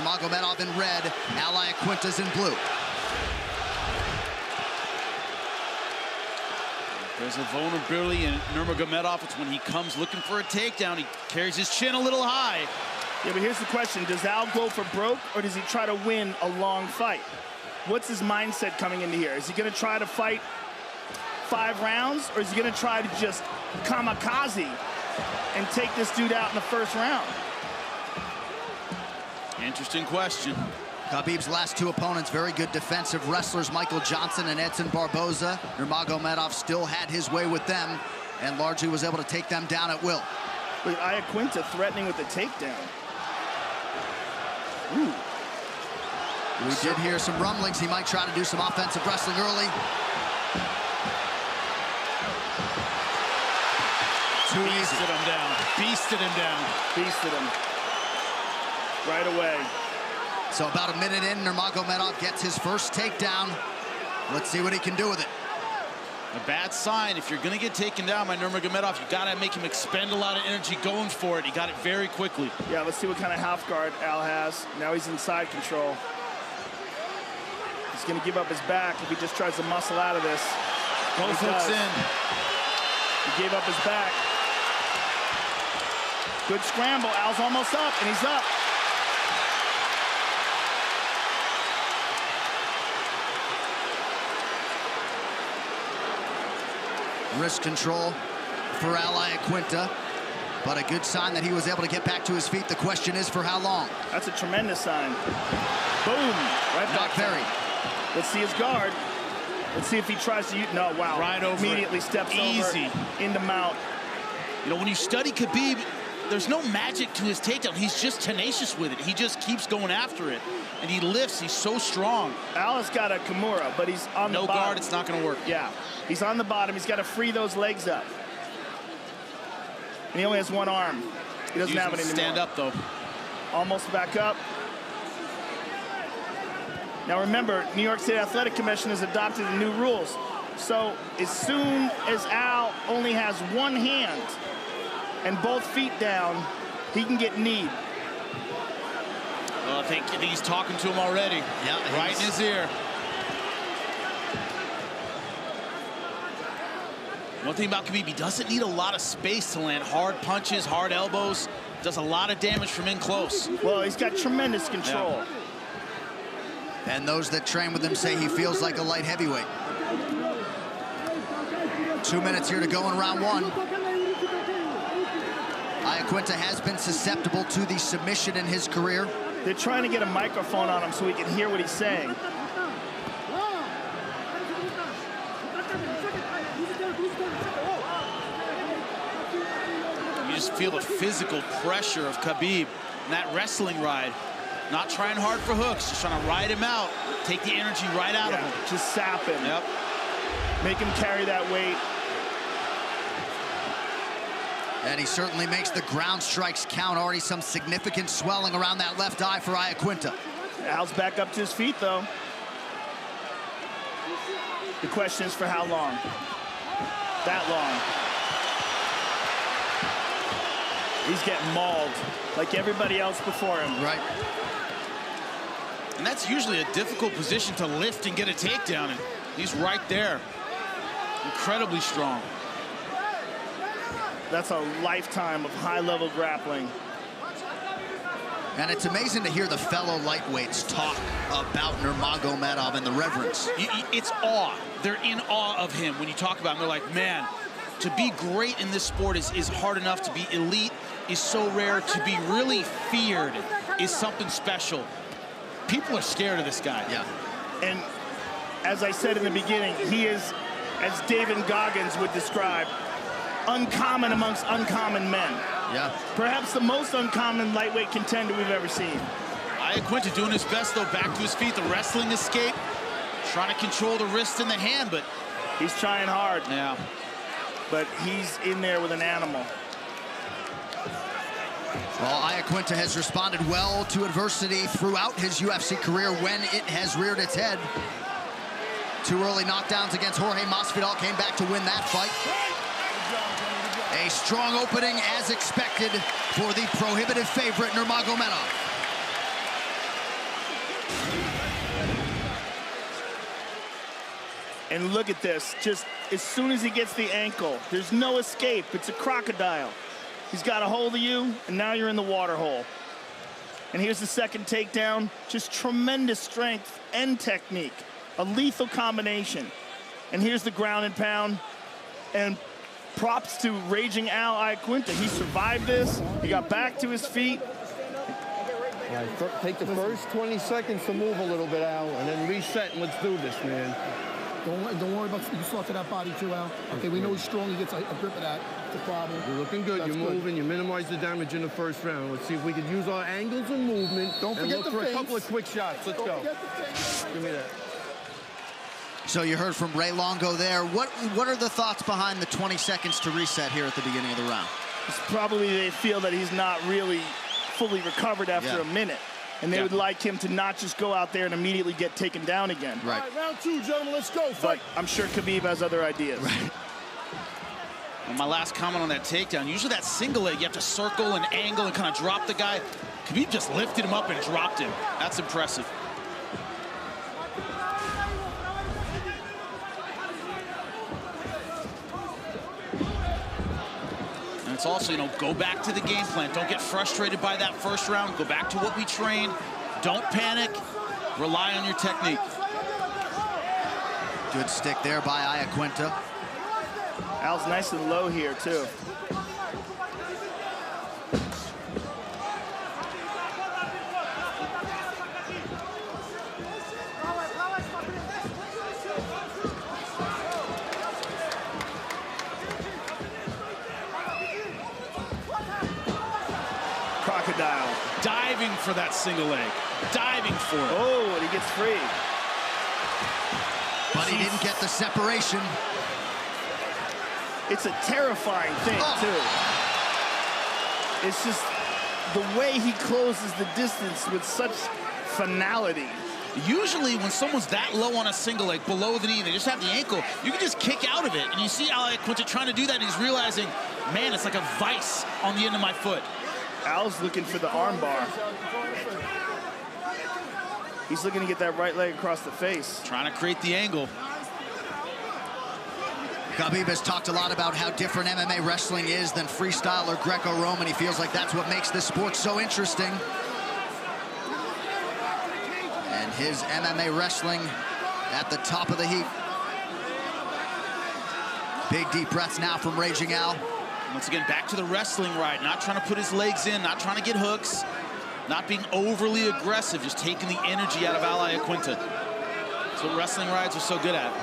Nurmagomedov in red, Al Iaquinta's in blue. There's a vulnerability in Nurmagomedov. It's when he comes looking for a takedown. He carries his chin a little high. Yeah, but here's the question. Does Al go for broke, or does he try to win a long fight? What's his mindset coming into here? Is he going to try to fight 5 rounds, or is he going to try to just kamikaze and take this dude out in the first round? Interesting question. Khabib's last 2 opponents, very good defensive wrestlers, Michael Johnson and Edson Barboza. Nurmagomedov still had his way with them and largely was able to take them down at will. With Iaquinta threatening with the takedown. Ooh. We did hear some rumblings. He might try to do some offensive wrestling early. Too easy. Beasted him down. Beasted him down. Beasted him. Right away. So about a minute in, Nurmagomedov gets his first takedown. Let's see what he can do with it. A bad sign. If you're going to get taken down by Nurmagomedov, you got to make him expend a lot of energy going for it. He got it very quickly. Yeah, let's see what kind of half guard Al has. Now he's in side control. He's going to give up his back if he just tries to muscle out of this. Both hooks in. He gave up his back. Good scramble. Al's almost up, and he's up. Wrist control for Al Iaquinta, but a good sign that he was able to get back to his feet. The question is for how long? That's a tremendous sign. Boom! Right back. Not very. Let's see his guard. Let's see if he tries to use. No, wow. Right over. Immediately steps easy over into mount. You know, when you study Khabib, there's no magic to his takedown. He's just tenacious with it. He just keeps going after it. And he lifts. He's so strong. Al has got a Kimura, but he's on the bottom. No guard, it's not going to work. Yeah. He's on the bottom. He's got to free those legs up. And he only has one arm. He doesn't have it anymore. Stand up, though. Almost back up. Now remember, New York State Athletic Commission has adopted the new rules. So as soon as Al only has one hand and both feet down, he can get kneed. Well, I think he's talking to him already. Yeah, right in his ear. One thing about Khabib, he doesn't need a lot of space to land hard punches, hard elbows. Does a lot of damage from in close. Well, he's got tremendous control. Yeah. And those that train with him say he feels like a light heavyweight. 2 minutes here to go in round 1. Iaquinta has been susceptible to the submission in his career. They're trying to get a microphone on him so he can hear what he's saying. You just feel the physical pressure of Khabib in that wrestling ride. Not trying hard for hooks, just trying to ride him out, take the energy right out of him. Just sap him. Yep. Make him carry that weight. And he certainly makes the ground strikes count. Already some significant swelling around that left eye for Iaquinta. Al's back up to his feet, though. The question is for how long? That long. He's getting mauled like everybody else before him. Right. And that's usually a difficult position to lift and get a takedown. And he's right there. Incredibly strong. That's a lifetime of high-level grappling. And it's amazing to hear the fellow lightweights talk about Nurmagomedov and the reverence. It's awe. They're in awe of him when you talk about him. They're like, man, to be great in this sport is hard enough. To be elite is so rare. To be really feared is something special. People are scared of this guy. Yeah. And as I said in the beginning, he is, as David Goggins would describe, uncommon amongst uncommon men. Yeah. Perhaps the most uncommon lightweight contender we've ever seen. Iaquinta doing his best, though, back to his feet. The wrestling escape. Trying to control the wrist and the hand, but... He's trying hard. Yeah. But he's in there with an animal. Well, Iaquinta has responded well to adversity throughout his UFC career when it has reared its head. 2 early knockdowns against Jorge Masvidal, came back to win that fight. A strong opening as expected for the prohibitive favorite Nurmagomedov. And look at this. Just as soon as he gets the ankle, there's no escape. It's a crocodile. He's got a hold of you, and now you're in the water hole. And here's the second takedown. Just tremendous strength and technique. A lethal combination. And here's the ground and pound. And props to Raging Al Iaquinta. He survived this. He got back to his feet. Right, take the first 20 seconds to move a little bit, Al, and then reset, and let's do this, man. Don't worry about, you saw to that body too, Al. Okay, we know he's strong, he gets a grip of that. It's a problem. You're looking good, you're moving, you minimize the damage in the first round. Let's see if we could use our angles and movement. Don't forget and look for a couple of quick shots. Let's go. Give me that. So you heard from Ray Longo there. What are the thoughts behind the 20 seconds to reset here at the beginning of the round? It's probably they feel that he's not really fully recovered after a minute. And they would like him to not just go out there and immediately get taken down again. Right. All right, round two, gentlemen, let's go. Fight. But I'm sure Khabib has other ideas. Right. And my last comment on that takedown, usually that single leg, you have to circle and angle and kind of drop the guy. Khabib just lifted him up and dropped him. That's impressive. And it's also, you know, go back to the game plan. Don't get frustrated by that first round. Go back to what we trained. Don't panic. Rely on your technique. Good stick there by Iaquinta. Al's nice and low here, too. Crocodile. Diving for that single leg. Diving for it. Oh, and he gets free. But he didn't get the separation. It's a terrifying thing, too. It's just the way he closes the distance with such finality. Usually when someone's that low on a single leg, below the knee, they just have the ankle, you can just kick out of it. And you see Al Iaquinta trying to do that, and he's realizing, man, it's like a vice on the end of my foot. Al's looking for the armbar. He's looking to get that right leg across the face. Trying to create the angle. Khabib has talked a lot about how different MMA wrestling is than freestyle or Greco-Roman. He feels like that's what makes this sport so interesting. And his MMA wrestling at the top of the heap. Big deep breaths now from Raging Al. Once again, back to the wrestling right. Not trying to put his legs in, not trying to get hooks, not being overly aggressive, just taking the energy out of Al Iaquinta. That's what wrestling rides are so good at.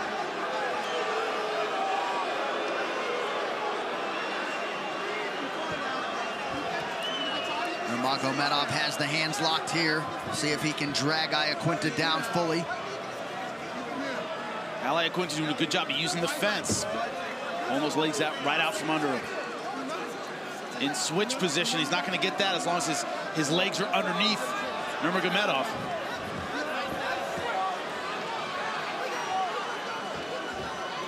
Nurmagomedov has the hands locked here. See if he can drag Iaquinta down fully. Al Iaquinta doing a good job of using the fence. Pulling those legs out right out from under him. In switch position, he's not going to get that as long as his legs are underneath Nurmagomedov.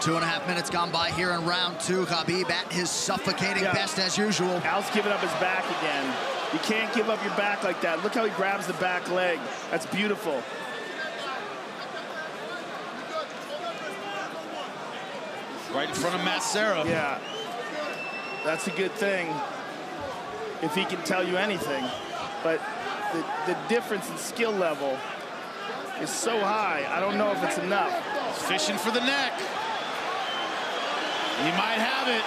Two and a half minutes gone by here in round two. Khabib at his suffocating best as usual. Al's giving up his back again. You can't give up your back like that. Look how he grabs the back leg. That's beautiful. Right in front of Macero. Yeah, that's a good thing if he can tell you anything. But the difference in skill level is so high, I don't know if it's enough. He's fishing for the neck. He might have it.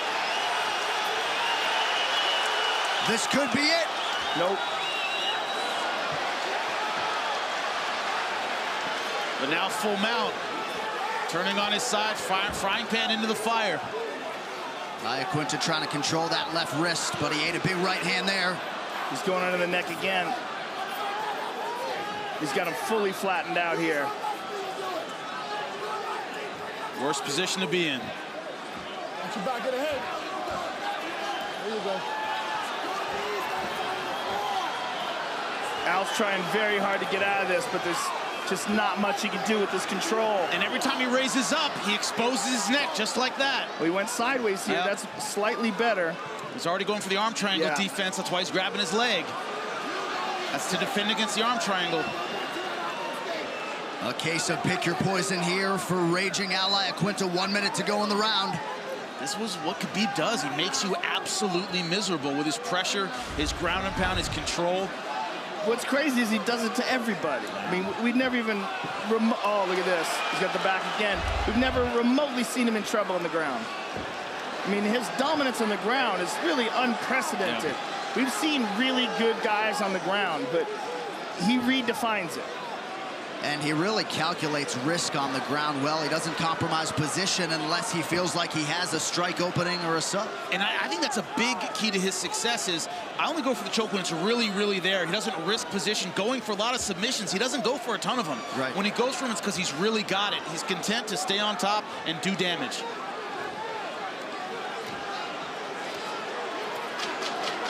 This could be it. Nope. But now full mount. Turning on his side, frying pan into the fire. Iaquinta trying to control that left wrist, but he ate a big right hand there. He's going under the neck again. He's got him fully flattened out here. Worst position to be in. Watch your back of the head. There you go. Al's trying very hard to get out of this, but there's just not much he can do with this control. And every time he raises up, he exposes his neck just like that. Well, he went sideways here. That's slightly better. He's already going for the arm triangle defense. That's why he's grabbing his leg. That's to defend against the arm triangle. A case of pick your poison here for raging Al Iaquinta. 1 minute to go in the round. This was what Khabib does. He makes you absolutely miserable with his pressure, his ground and pound, his control. What's crazy is he does it to everybody. I mean, we've never even, oh, look at this. He's got the back again. We've never remotely seen him in trouble on the ground. I mean, his dominance on the ground is really unprecedented. Yeah. We've seen really good guys on the ground, but he redefines it. And he really calculates risk on the ground well. He doesn't compromise position unless he feels like he has a strike opening or a sub. And I think that's a big key to his success is I only go for the choke when it's really, really there. He doesn't risk position. Going for a lot of submissions, he doesn't go for a ton of them. Right. When he goes for them, it's because he's really got it. He's content to stay on top and do damage.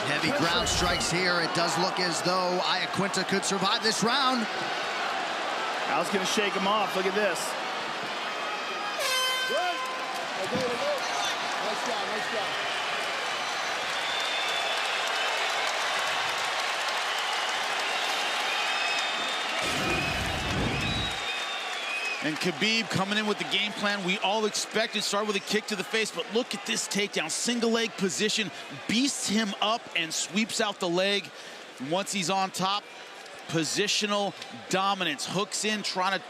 Heavy ground strikes here. It does look as though Iaquinta could survive this round. Al's gonna shake him off. Look at this. Nice job, nice job. And Khabib coming in with the game plan we all expected. Start with a kick to the face, but look at this takedown. Single leg position, beasts him up and sweeps out the leg. Once he's on top, positional dominance. Hooks in, trying to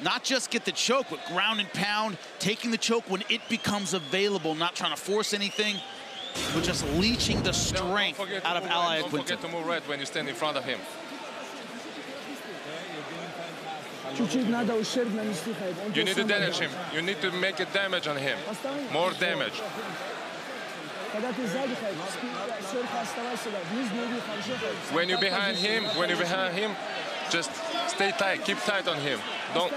not just get the choke, but ground and pound, taking the choke when it becomes available, not trying to force anything, but just leeching the strength out of Al Iaquinta. Don't forget to move right when you stand in front of him. You need to damage him. You need to make a damage on him. More damage. When you're behind him, just stay tight, keep tight on him. Don't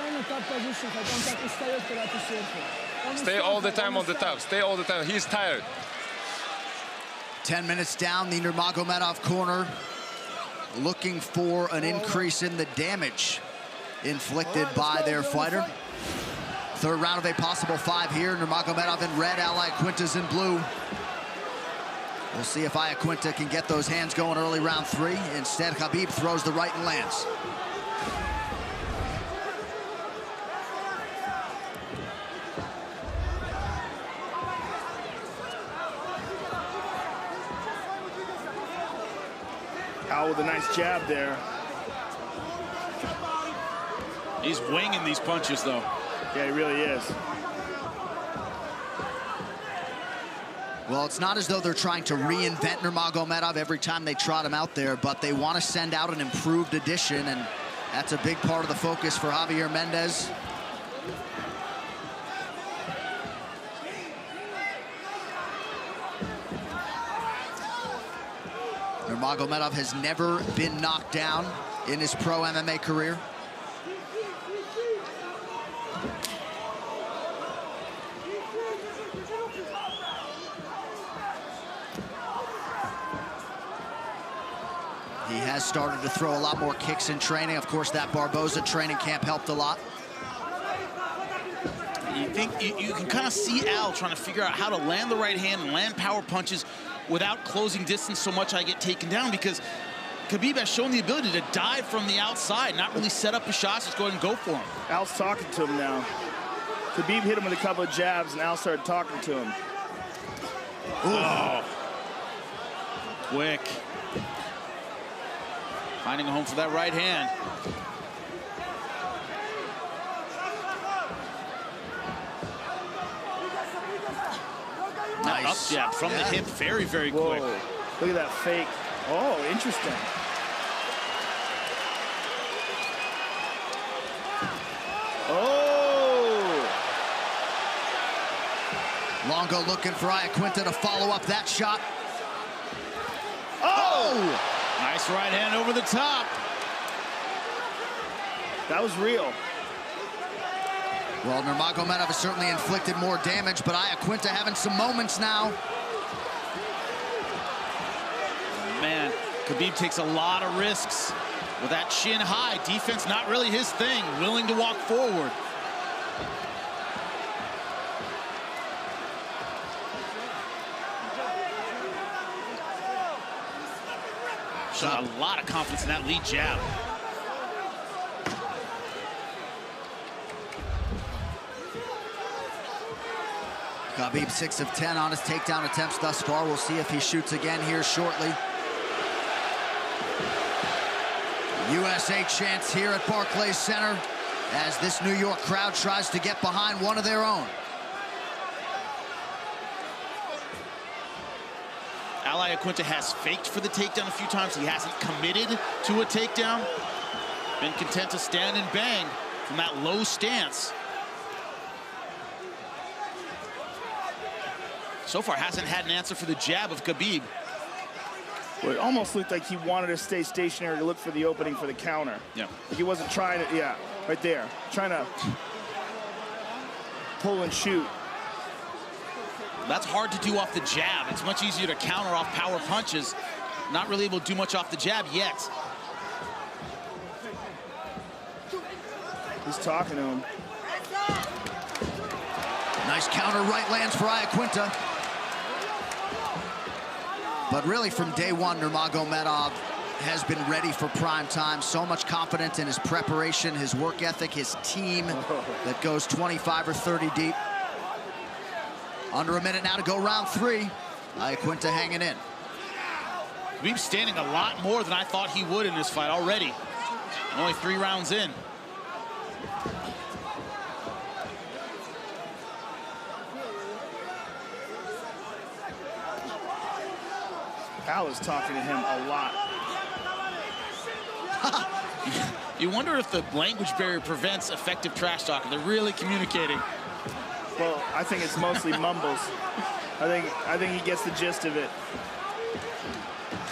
stay all the time on the top. Stay all the time. He's tired. 10 minutes down, the Nurmagomedov corner looking for an increase in the damage inflicted by their fighter. Third round of a possible 5 here. Nurmagomedov in red, Al Iaquinta's in blue. We'll see if Iaquinta can get those hands going early round 3. Instead, Khabib throws the right and lands. Al with a nice jab there. He's winging these punches, though. Yeah, he really is. Well, it's not as though they're trying to reinvent Nurmagomedov every time they trot him out there, but they want to send out an improved edition, and that's a big part of the focus for Javier Mendez. Nurmagomedov has never been knocked down in his pro MMA career. He has started to throw a lot more kicks in training. Of course, that Barboza training camp helped a lot. You think you can kind of see Al trying to figure out how to land the right hand and land power punches without closing distance so much I get taken down, because Khabib has shown the ability to dive from the outside, not really set up his shots, just go ahead and go for him. Al's talking to him now. Khabib hit him with a couple of jabs, and Al started talking to him. Oh. Quick. Finding a home for that right hand. Nice. Up jab from the hip, very, very quick. Look at that fake. Oh, interesting. Oh! Longo looking for Iaquinta to follow up that shot. Oh! Nice right hand over the top. That was real. Well, Nurmagomedov has certainly inflicted more damage, but Iaquinta having some moments now. Man, Khabib takes a lot of risks with that chin high. Defense not really his thing. Willing to walk forward. Showed a lot of confidence in that lead jab. Khabib 6 of 10 on his takedown attempts thus far. We'll see if he shoots again here shortly. USA chants here at Barclays Center as this New York crowd tries to get behind one of their own. Al Iaquinta has faked for the takedown a few times. He hasn't committed to a takedown. Been content to stand and bang from that low stance. So far hasn't had an answer for the jab of Khabib. Well, it almost looked like he wanted to stay stationary to look for the opening for the counter. Yeah. Like he wasn't trying to, yeah, right there. Trying to pull and shoot. That's hard to do off the jab. It's much easier to counter off power punches. Not really able to do much off the jab yet. He's talking to him. Nice counter right lands for Iaquinta. But really from day one, Nurmagomedov has been ready for prime time. So much confidence in his preparation, his work ethic, his team that goes 25 or 30 deep. Under a minute now to go round 3. Iaquinta hanging in. Khabib's standing a lot more than I thought he would in this fight already. Only 3 rounds in. Al is talking to him a lot. You wonder if the language barrier prevents effective trash talking. They're really communicating. Well, I think it's mostly mumbles. I think he gets the gist of it.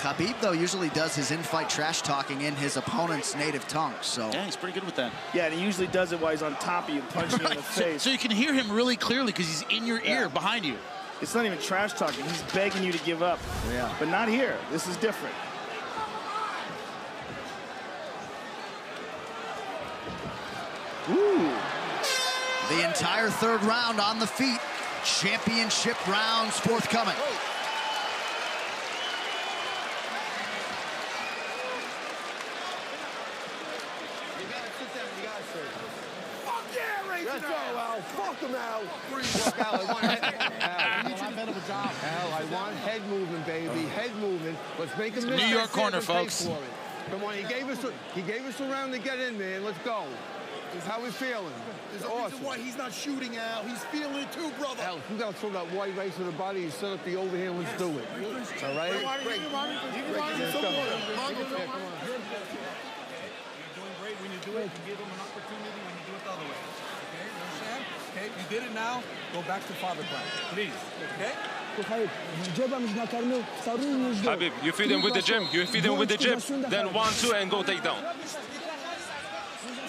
Khabib, though, usually does his in-fight trash talking in his opponent's native tongue, so... Yeah, he's pretty good with that. Yeah, and he usually does it while he's on top of you, punching you in the face. So you can hear him really clearly because he's in your ear behind you. It's not even trash talking. He's begging you to give up. Yeah. But not here. This is different. Ooh. The entire 3rd round on the feet. Championship rounds forthcoming. Let's go, Al. Fuck him, Al. Look, Al, I want Al, I want head movement, baby. Head movement. Let's make him New York corner, folks. Come on, he gave us a round to get in, man. Let's go. How we feeling? It's awesome. Why he's not shooting, Al. He's feeling it too, brother. Al, you got to throw that white race to the body. You set up the overhand. Let's do it. All right? Great. Come on. You're doing great when you do it. You give him an opportunity when you do it the other way. Okay, you understand? Okay, you did it now. Go back to father time, please. Okay? Habib, you feed him with the gym. You feed him with the gym. Then 1-2 and go take down.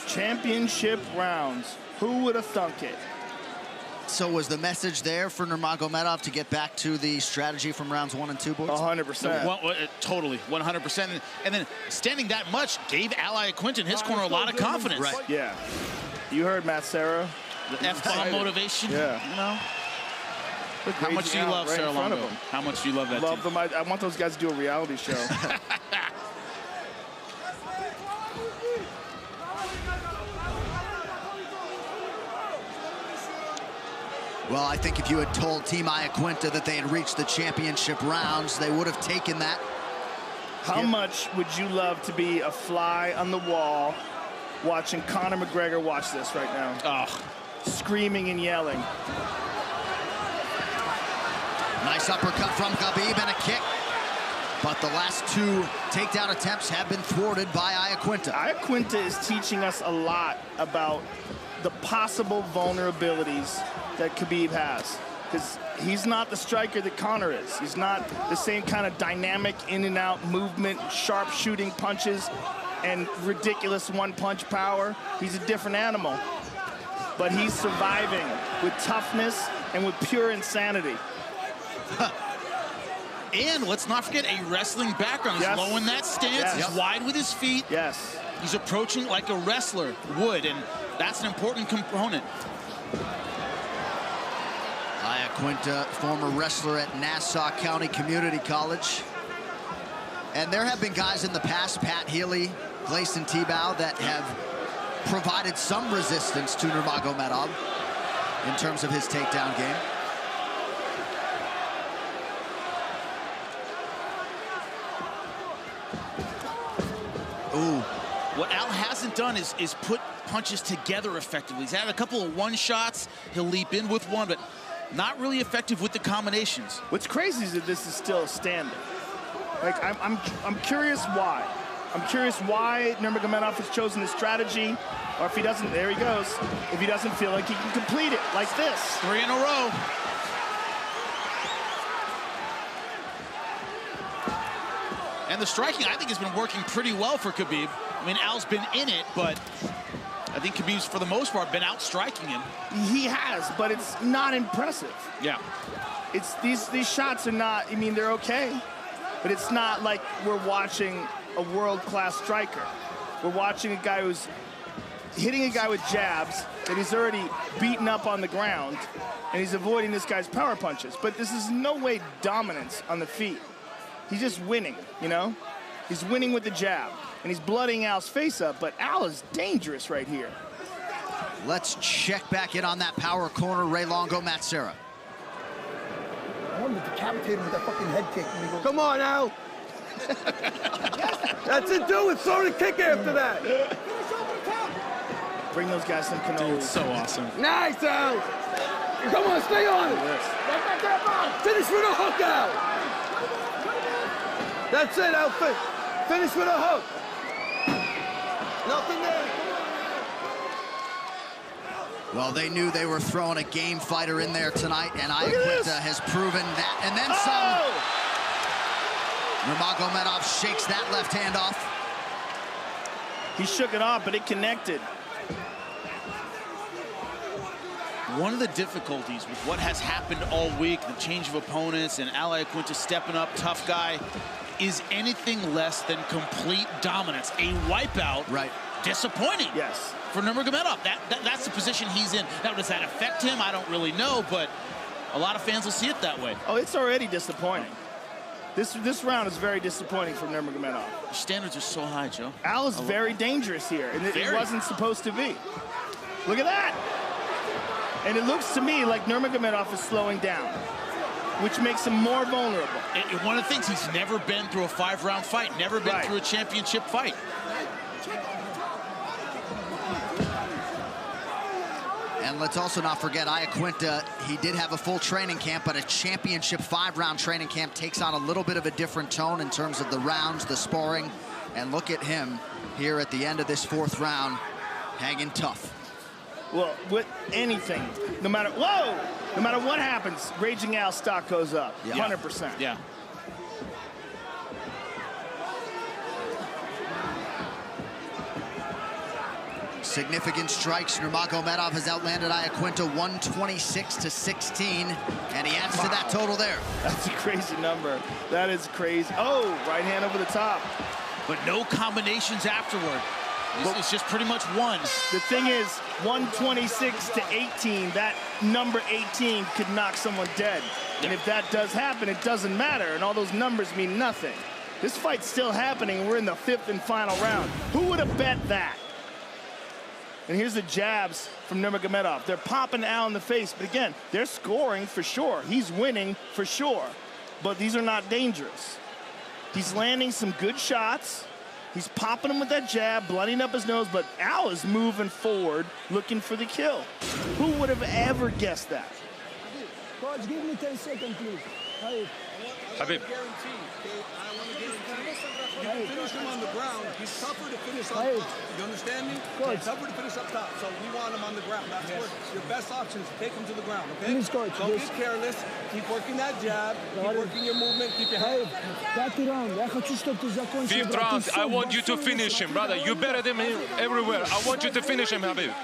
Championship rounds. Who would have thunk it? So was the message there for Nurmagomedov to get back to the strategy from rounds 1 and 2, boys? 100%. Totally, 100%. And then standing that much gave Al Iaquinta in his corner a lot of confidence. Right. Yeah. You heard Matt Serra. The F-bomb motivation. Yeah. You know? How much do you love Sarah Longo? How much do you love that Love team? them. I want those guys to do a reality show. Well, I think if you had told Team Iaquinta that they had reached the championship rounds, they would have taken that. How much would you love to be a fly on the wall watching Conor McGregor watch this right now? Oh. Screaming and yelling. Nice uppercut from Khabib and a kick. But the last 2 takedown attempts have been thwarted by Iaquinta. Iaquinta is teaching us a lot about the possible vulnerabilities that Khabib has. Because he's not the striker that Conor is. He's not the same kind of dynamic in and out movement, sharp shooting punches, and ridiculous one-punch power. He's a different animal. But he's surviving with toughness and with pure insanity. And let's not forget a wrestling background. He's low in that stance. Yes. He's wide with his feet. Yes. He's approaching like a wrestler would, and that's an important component. Iaquinta, former wrestler at Nassau County Community College. And there have been guys in the past, Pat Healy, Gleison Tebow, that have provided some resistance to Nurmagomedov in terms of his takedown game. Ooh. What Al hasn't done is put punches together effectively. He's had a couple of one shots. He'll leap in with one, but not really effective with the combinations. What's crazy is that this is still standing. Like, I'm curious why. I'm curious why Nurmagomedov has chosen this strategy, or if he doesn't, there he goes, if he doesn't feel like he can complete it like this. 3 in a row. And the striking, I think, has been working pretty well for Khabib. I mean, Al's been in it, but I think Khabib's, for the most part, been out-striking him. He has, but it's not impressive. Yeah. It's these shots are not, I mean, they're okay, but it's not like we're watching a world-class striker. We're watching a guy who's hitting a guy with jabs that he's already beaten up on the ground, and he's avoiding this guy's power punches. But this is no way dominance on the feet. He's just winning, you know? He's winning with the jab, and he's blooding Al's face up, but Al is dangerous right here. Let's check back in on that power corner. Ray Longo, Matt Serra. I want to decapitate him with that fucking head kick. Come on, Al. That's it, do it. Throw the kick after that. Bring those guys some cannolis. So awesome. Nice, Al. Come on, stay on it. Finish with a hook, Al. That's it, Al. Finish with a hook. Nothing there. Well, they knew they were throwing a game fighter in there tonight, and Iaquinta has proven that. And then some. Nurmagomedov shakes that left hand off. He shook it off, but it connected. One of the difficulties with what has happened all week, the change of opponents and Al Iaquinta stepping up, tough guy, is anything less than complete dominance. A wipeout. Right. Disappointing. Yes. For Nurmagomedov. That's the position he's in. Now, does that affect him? I don't really know, but a lot of fans will see it that way. Oh, it's already disappointing. This round is very disappointing for Nurmagomedov. The standards are so high, Joe. Al is very dangerous here, and it wasn't supposed to be. Look at that. And it looks to me like Nurmagomedov is slowing down, which makes him more vulnerable. One of the things, he's never been through a 5-round fight, never been through a championship fight. And let's also not forget, Iaquinta, he did have a full training camp, but a championship 5-round training camp takes on a little bit of a different tone in terms of the rounds, the sparring. And look at him here at the end of this 4th round, hanging tough. Well, with anything, no matter what happens, Raging Al's stock goes up, 100%. Yeah. Significant strikes. Nurmagomedov has outlanded Iaquinta 126-16, and he adds to that total there. That's a crazy number. That is crazy. Oh, right hand over the top. But no combinations afterward. It's just pretty much one. The thing is, 126-18, that number 18 could knock someone dead. And if that does happen, it doesn't matter, and all those numbers mean nothing. This fight's still happening. We're in the 5th and final round. Who would have bet that? And here's the jabs from Nurmagomedov. They're popping Al in the face, but again, they're scoring for sure. He's winning for sure, but these are not dangerous. He's landing some good shots. He's popping him with that jab, blooding up his nose, but Al is moving forward, looking for the kill. Who would have ever guessed that? Coach, give me 10 seconds, please. Habib. You can finish him on the ground. He's tougher to finish on top. You understand me? He's tougher to finish up top, so we want him on the ground. That's where your best option is to take him to the ground, okay? Please, coach. Don't get careless. Keep working that jab. Keep working your movement. Keep your head. 5-й раунд. Я хочу, чтобы ты закончил. 5th round. I want you to finish him, brother. You're better than him everywhere. I want you to finish him, Habib.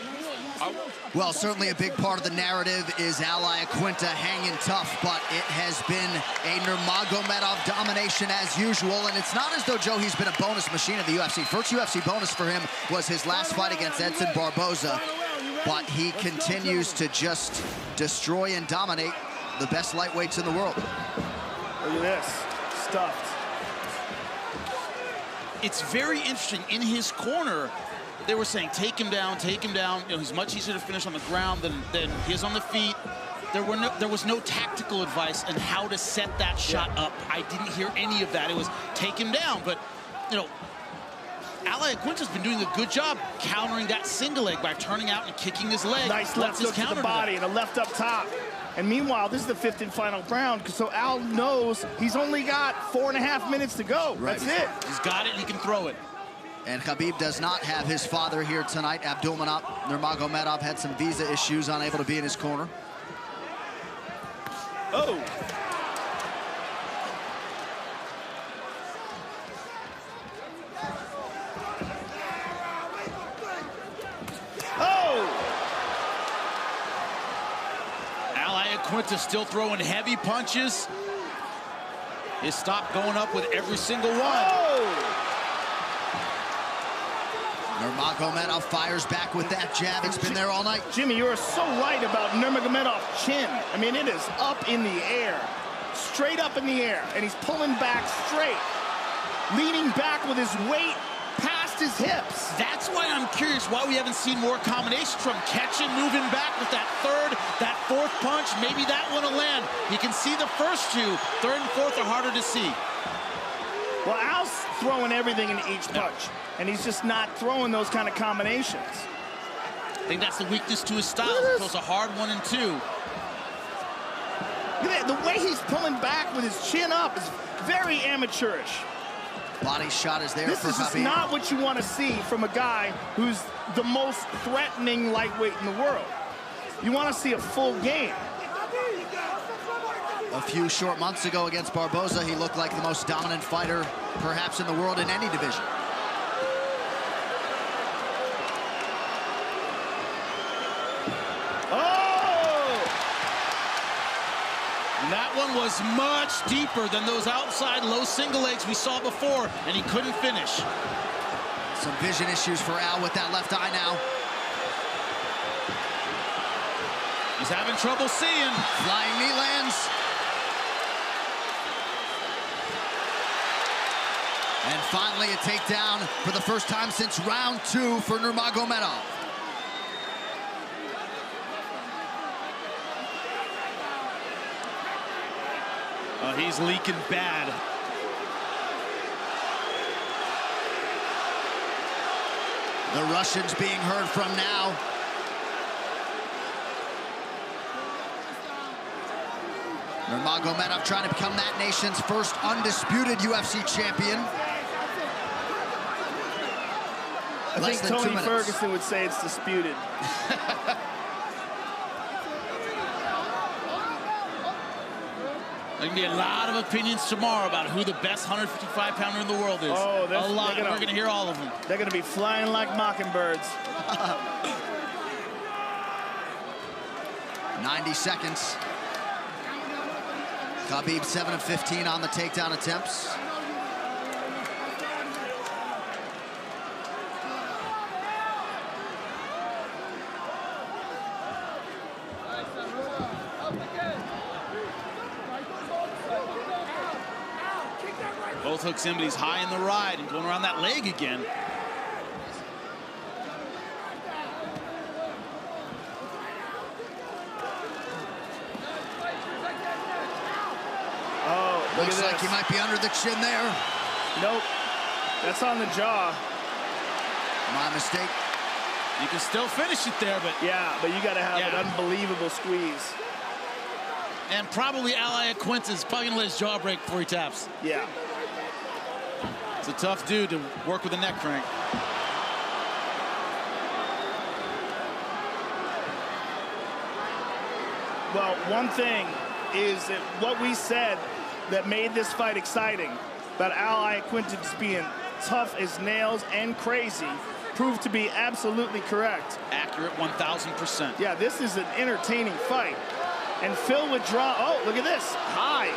Well, certainly a big part of the narrative is Al Iaquinta hanging tough, but it has been a Nurmagomedov domination as usual, and it's not as though, Joe, he's been a bonus machine in the UFC. First UFC bonus for him was his last fight against Edson Barboza, but he continues to just destroy and dominate the best lightweights in the world. Look at this, stuffed. It's very interesting. In his corner, they were saying, take him down, take him down. You know, he's much easier to finish on the ground than he is on the feet. There was no tactical advice on how to set that shot up. I didn't hear any of that. It was take him down. But, you know, Quinta's been doing a good job countering that single leg by turning out and kicking his leg. Nice left hook to the body and a left up top. And meanwhile, this is the 5th and final round, so Al knows he's only got 4.5 minutes to go. Right. That's it. He's got it, and he can throw it. And Khabib does not have his father here tonight. Abdulmanap Nurmagomedov had some visa issues, unable to be in his corner. Oh. Quinta still throwing heavy punches. His stop going up with every single one. Oh. Nurmagomedov fires back with that jab. It's been there all night. Jimmy, you are so right about Nurmagomedov's chin. I mean, it is up in the air, straight up in the air, and he's pulling back straight, leaning back with his weight past his hips. That's why I'm curious why we haven't seen more combinations from catching, moving back with that third, that fourth punch. Maybe that one will land. You can see the first two. Third and fourth are harder to see. Well, Al's throwing everything in each punch, and he's just not throwing those kind of combinations. I think that's the weakness to his style. He throws a hard 1 and 2. Look at that. The way he's pulling back with his chin up is very amateurish. Body shot is there for Khabib. This is not what you want to see from a guy who's the most threatening lightweight in the world. You want to see a full game. A few short months ago against Barboza, he looked like the most dominant fighter perhaps in the world in any division. That one was much deeper than those outside low single legs we saw before, and he couldn't finish. Some vision issues for Al with that left eye now. He's having trouble seeing. Flying knee lands. And finally a takedown for the first time since round 2 for Nurmagomedov. He's leaking bad. The Russians being heard from now. Nurmagomedov trying to become that nation's first undisputed UFC champion. I think Tony Ferguson would say it's disputed. There can be a lot of opinions tomorrow about who the best 155-pounder in the world is. Oh, a lot. We're going to hear all of them. They're going to be flying like mockingbirds. 90 seconds. Khabib 7 of 15 on the takedown attempts. Both hooks in, but he's high in the ride and going around that leg again. Oh, looks like he might be under the chin there. Nope, that's on the jaw. My mistake. You can still finish it there, but... Yeah, but you got to have an unbelievable squeeze. And probably Al Quinta's probably going to let his jaw break before he taps. Yeah. It's a tough dude to work with a neck crank. Well, one thing is that what we said that made this fight exciting about Al Quinta just being tough as nails and crazy proved to be absolutely correct. Accurate 1,000%. Yeah, this is an entertaining fight. And Phil would draw. Oh, look at this. High.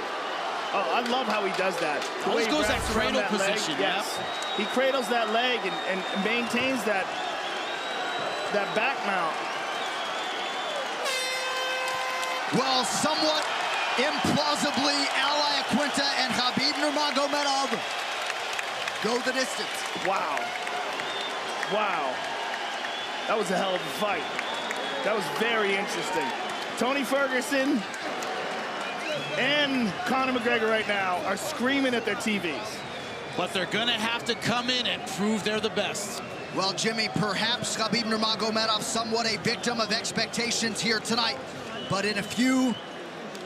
Oh, I love how he does that. Always goes that cradle position. Yes. He cradles that leg and maintains that back mount. Well, somewhat implausibly, Al Quinta and Khabib Nurmagomedov go the distance. Wow. Wow. That was a hell of a fight. That was very interesting. Tony Ferguson and Conor McGregor right now are screaming at their TVs. but they're going to have to come in and prove they're the best. Well, Jimmy, perhaps Khabib Nurmagomedov somewhat a victim of expectations here tonight, but in a few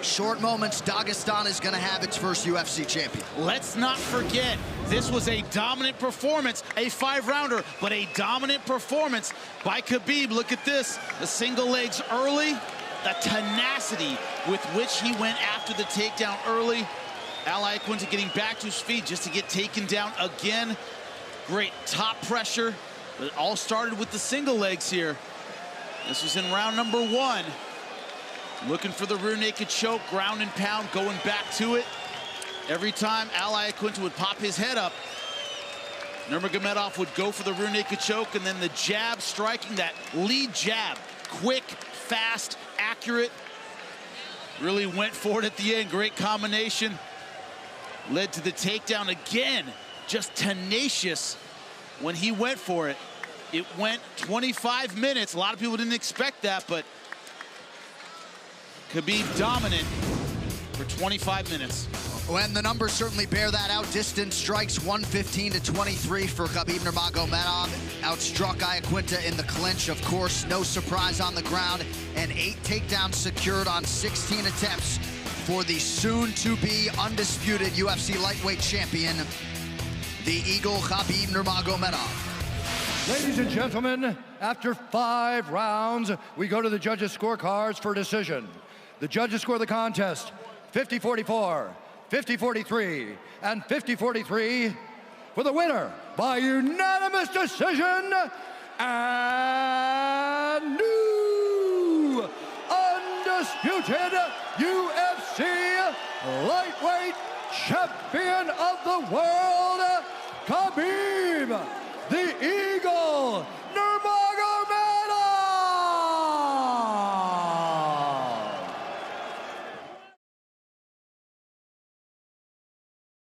short moments, Dagestan is going to have its first UFC champion. Let's not forget, this was a dominant performance, a 5-rounder, but a dominant performance by Khabib. Look at this, the single legs early, the tenacity with which he went after the takedown early. Al Iaquinta getting back to his feet just to get taken down again. Great top pressure. But it all started with the single legs here. This was in round number 1. Looking for the rear naked choke, ground and pound, going back to it. Every time Al Iaquinta would pop his head up, Nurmagomedov would go for the rear naked choke, and then the jab striking, that lead jab. Quick, fast, accurate. Really went for it at the end. Great combination. Led to the takedown again. Just tenacious when he went for it. It went 25 minutes. A lot of people didn't expect that, but Khabib dominant for 25 minutes. And the numbers certainly bear that out. Distance strikes 115-23 for Khabib Nurmagomedov. Outstruck Iaquinta in the clinch, of course. No surprise on the ground. And 8 takedowns secured on 16 attempts for the soon-to-be undisputed UFC lightweight champion, the Eagle Khabib Nurmagomedov. Ladies and gentlemen, after 5 rounds, we go to the judges' scorecards for decision. The judges score the contest 50-44, 50-43, and 50-43 for the winner by unanimous decision and new undisputed UFC lightweight champion of the world, Khabib